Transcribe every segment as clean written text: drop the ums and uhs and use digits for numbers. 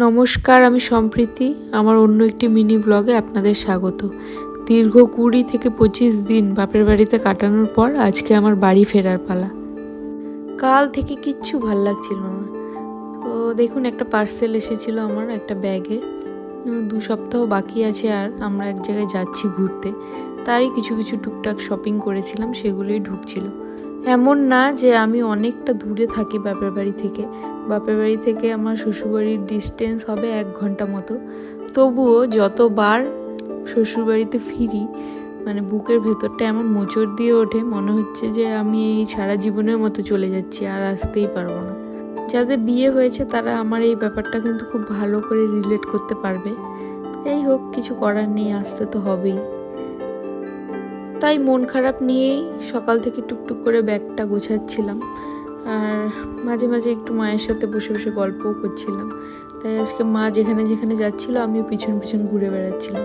নমস্কার, আমি সম্প্রীতি। আমার অন্য একটি মিনি ব্লগে আপনাদের স্বাগত। দীর্ঘ 20 থেকে 25 দিন বাপের বাড়িতে কাটানোর পর আজকে আমার বাড়ি ফেরার পালা। কাল থেকে কিচ্ছু ভাল লাগছিল না। তো দেখুন, একটা পার্সেল এসেছিল আমার একটা ব্যাগের। 2 সপ্তাহ বাকি আছে আর আমরা এক জায়গায় যাচ্ছি ঘুরতে। তারই কিছু কিছু টুকটাক শপিং করেছিলাম, সেগুলোই ঢুকছিল। এমন না যে আমি অনেকটা দূরে থাকি বাপের বাড়ি থেকে। বাপের বাড়ি থেকে আমার শ্বশুরবাড়ির ডিস্টেন্স হবে 1 ঘন্টা মতো। তবুও যতবার শ্বশুরবাড়িতে ফিরি, মানে বুকের ভেতরটা এমন মোচড় দিয়ে ওঠে, মনে হচ্ছে যে আমি এই সারা জীবনের মতো চলে যাচ্ছি, আর আসতেই পারবো না। যাদের বিয়ে হয়েছে তারা আমার এই ব্যাপারটা কিন্তু খুব ভালো করে রিলেট করতে পারবে। যাই হোক, কিছু করার নেই, আসতে তো হবেই। তাই মন খারাপ নিয়েই সকাল থেকে টুকটুক করে ব্যাগটা গোছাচ্ছিলাম, আর মাঝে মাঝে একটু মায়ের সাথে বসে বসে গল্পও করছিলাম। তাই আজকে মা যেখানে যেখানে যাচ্ছিলো আমিও পিছন পিছন ঘুরে বেড়াচ্ছিলাম।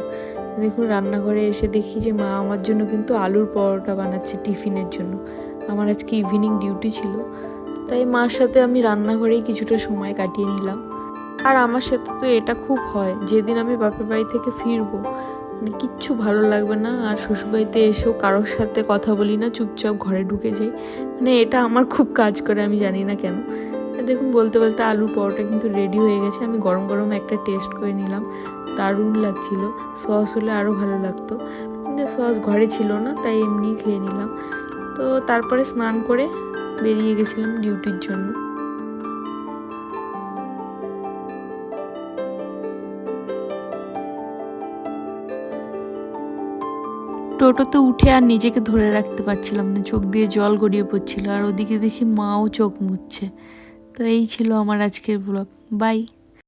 দেখুন, রান্নাঘরে এসে দেখি যে মা আমার জন্য কিন্তু আলুর পরোটা বানাচ্ছে টিফিনের জন্য। আমার আজকে ইভিনিং ডিউটি ছিল, তাই মার সাথে আমি রান্নাঘরেই কিছুটা সময় কাটিয়ে নিলাম। আর আমার সাথে তো এটা খুব হয়, যেদিন আমি বাপের বাড়ি থেকে ফিরবো মানে কিচ্ছু ভালো লাগবে না, আর শ্বশুরবাড়িতে এসেও কারোর সাথে কথা বলি না, চুপচাপ ঘরে ঢুকে যাই। মানে এটা আমার খুব কাজ করে, আমি জানি না কেন। দেখুন, বলতে বলতে আলুর পরোটা কিন্তু রেডি হয়ে গেছে। আমি গরম গরম একটা টেস্ট করে নিলাম, দারুণ লাগছিল। সস হলে আরও ভালো লাগতো, কিন্তু সস ঘরে ছিল না, তাই এমনি খেয়ে নিলাম। তো তারপরে স্নান করে বেরিয়ে গেছিলাম ডিউটির জন্য। টোটোতে উঠে আর নিজেকে ধরে রাখতে পারছিলাম না, চোখ দিয়ে জল গড়িয়ে পড়ছিল, আর ওদিকে দেখি মাও চোখ মুছছে। তো এই ছিল আমার আজকের ব্লগ। বাই।